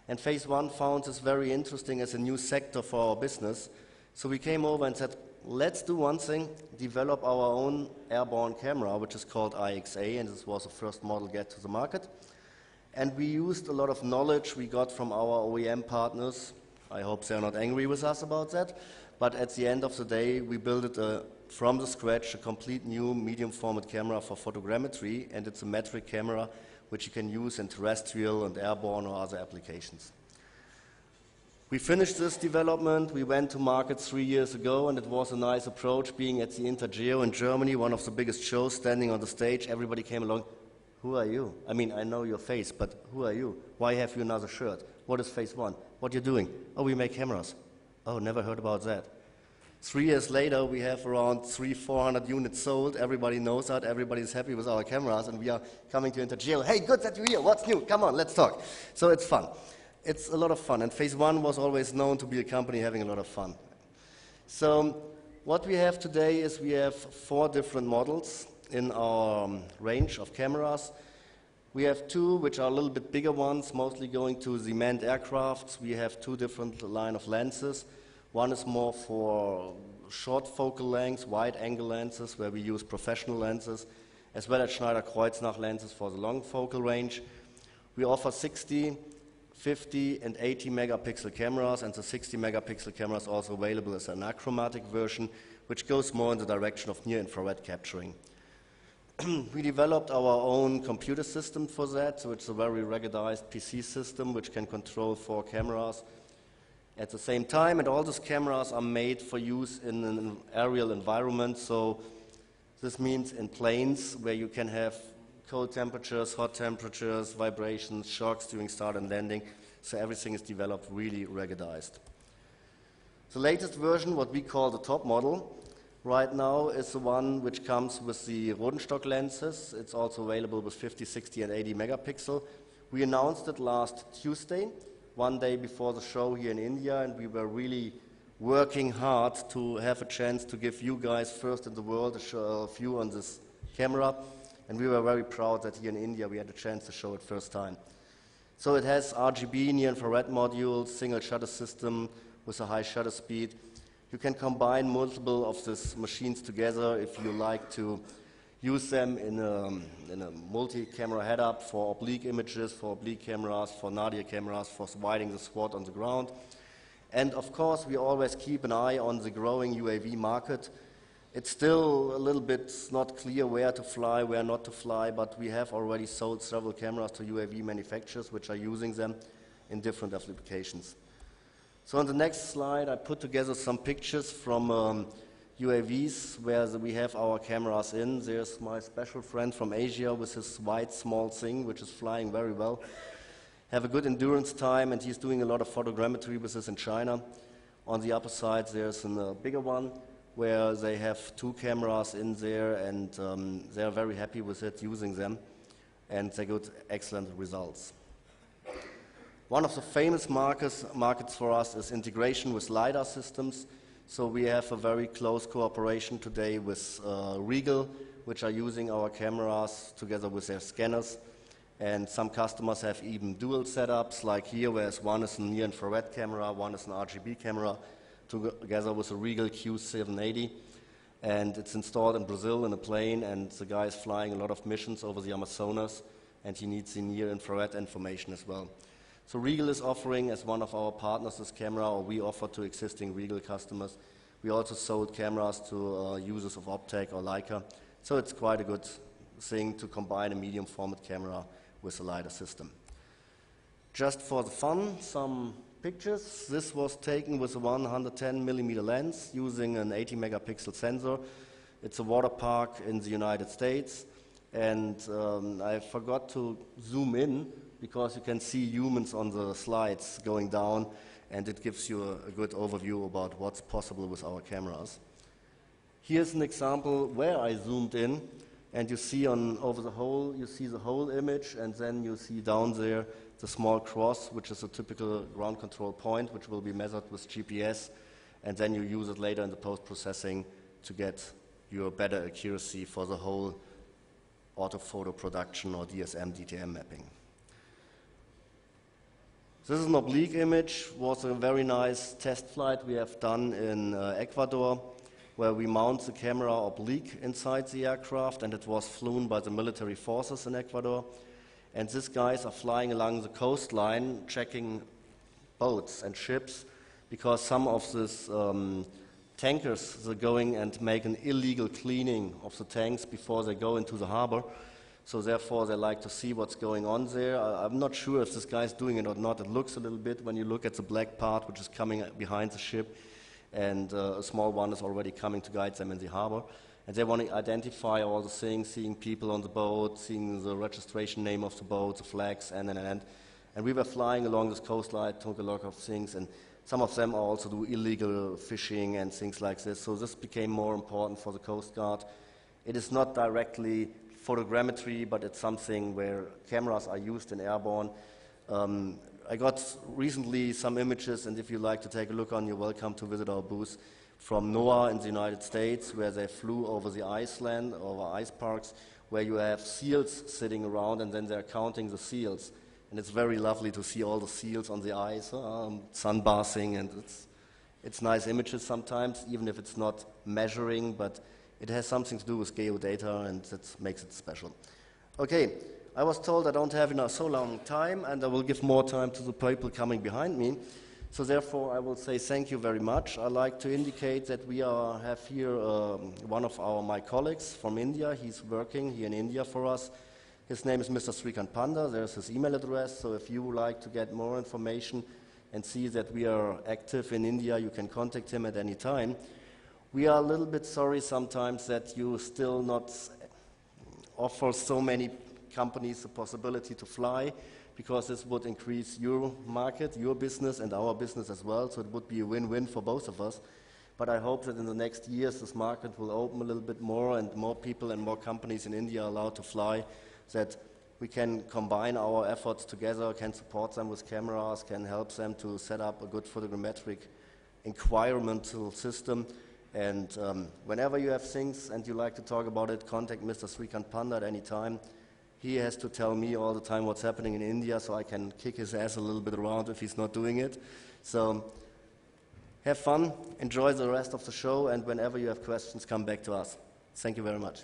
And phase one found this very interesting as a new sector for our business. So we came over and said, let's do one thing, develop our own airborne camera, which is called IXA, and this was the first model get to the market. And we used a lot of knowledge we got from our OEM partners. I hope they're not angry with us about that. But at the end of the day, we built it from the scratch, a complete new medium format camera for photogrammetry, and it's a metric camera which you can use in terrestrial and airborne or other applications. We finished this development, we went to market 3 years ago, and it was a nice approach being at the Intergeo in Germany, one of the biggest shows, standing on the stage. Everybody came along. Who are you? I mean, I know your face, but who are you? Why have you another shirt? What is phase one? What are you doing? Oh, we make cameras. Oh, never heard about that. 3 years later, we have around 300-400 units sold. Everybody knows that. Everybody's happy with our cameras, and we are coming to Intergeo. Hey, good that you're here. What's new? Come on, let's talk. So it's fun. It's a lot of fun, and phase one was always known to be a company having a lot of fun. So what we have today is we have 4 different models in our range of cameras. We have 2 which are a little bit bigger ones, mostly going to the manned aircrafts. We have 2 different line of lenses. One is more for short focal lengths, wide angle lenses, where we use professional lenses, as well as Schneider-Kreuznach lenses for the long focal range. We offer 60, 50 and 80 megapixel cameras, and the 60 megapixel camera is also available as an achromatic version, which goes more in the direction of near-infrared capturing. We developed our own computer system for that, so it's a very ruggedized PC system which can control 4 cameras at the same time, and all these cameras are made for use in an aerial environment, so this means in planes where you can have cold temperatures, hot temperatures, vibrations, shocks during start and landing, so everything is developed really ruggedized. The latest version, what we call the top model, right now is the one which comes with the Rodenstock lenses. It's also available with 50, 60 and 80 megapixel. We announced it last Tuesday, one day before the show here in India, and we were really working hard to have a chance to give you guys first in the world a view on this camera, and we were very proud that here in India we had a chance to show it first time. So it has RGB near-infrared modules, single shutter system with a high shutter speed. You can combine multiple of these machines together if you like to use them in a multi-camera head-up for oblique images, for oblique cameras, for nadir cameras, for widening the SWAT on the ground. And of course, we always keep an eye on the growing UAV market. It's still a little bit not clear where to fly, where not to fly, but we have already sold several cameras to UAV manufacturers which are using them in different applications. So on the next slide, I put together some pictures from UAVs where we have our cameras in. There's my special friend from Asia with his white small thing, which is flying very well. Have a good endurance time, and he's doing a lot of photogrammetry with this in China. On the upper side, there's a bigger one where they have 2 cameras in there, and they're very happy with it, using them, and they got excellent results. One of the famous markets for us is integration with LiDAR systems. So we have a very close cooperation today with Regal, which are using our cameras together with their scanners. And some customers have even dual setups, like here, whereas one is a near-infrared camera, one is an RGB camera, together with a Regal Q780. And it's installed in Brazil in a plane, and the guy is flying a lot of missions over the Amazonas, and he needs the near-infrared information as well. So Regal is offering, as one of our partners, this camera, or we offer to existing Regal customers. We also sold cameras to users of Optec or Leica. So it's quite a good thing to combine a medium format camera with a LiDAR system. Just for the fun, some pictures. This was taken with a 110 millimeter lens using an 80 megapixel sensor. It's a water park in the United States. And I forgot to zoom in, because you can see humans on the slides going down, and it gives you a good overview about what's possible with our cameras. Here's an example where I zoomed in, and you see over the whole, you see the whole image, and then you see down there the small cross, which is a typical ground control point, which will be measured with GPS, and then you use it later in the post-processing to get your better accuracy for the whole autophoto production or DSM, DTM mapping. This is an oblique image, was a very nice test flight we have done in Ecuador, where we mount the camera oblique inside the aircraft, and it was flown by the military forces in Ecuador. And these guys are flying along the coastline, checking boats and ships, because some of these tankers, they're going and make an illegal cleaning of the tanks before they go into the harbor. So therefore, they like to see what's going on there. I'm not sure if this guy's doing it or not. It looks a little bit when you look at the black part, which is coming behind the ship, and a small one is already coming to guide them in the harbor. And they want to identify all the things, seeing people on the boat, seeing the registration name of the boat, the flags, and. And we were flying along this coastline, took a lot of things, and some of them also do illegal fishing and things like this. So this became more important for the Coast Guard. It is not directly photogrammetry, but it's something where cameras are used in airborne. I got recently some images, and if you like to take a look on, you're welcome to visit our booth, from NOAA in the United States, where they flew over the Iceland, over ice parks, where you have seals sitting around, and then they're counting the seals. And it's very lovely to see all the seals on the ice, sunbathing, and it's nice images sometimes, even if it's not measuring, but it has something to do with geodata, and that makes it special. Okay, I was told I don't have enough so long time, and I will give more time to the people coming behind me. So therefore, I will say thank you very much. I like to indicate that we have here one of my colleagues from India. He's working here in India for us. His name is Mr. Srikant Panda. There's his email address. So if you would like to get more information and see that we are active in India, you can contact him at any time. We are a little bit sorry sometimes that you still not offer so many companies the possibility to fly, because this would increase your market, your business, and our business as well. So it would be a win-win for both of us. But I hope that in the next years this market will open a little bit more, and more people and more companies in India are allowed to fly, that we can combine our efforts together, can support them with cameras, can help them to set up a good photogrammetric environmental system. And whenever you have things and you like to talk about it, contact Mr. Srikant Panda at any time. He has to tell me all the time what's happening in India, so I can kick his ass a little bit around if he's not doing it. So have fun, enjoy the rest of the show, and whenever you have questions, come back to us. Thank you very much.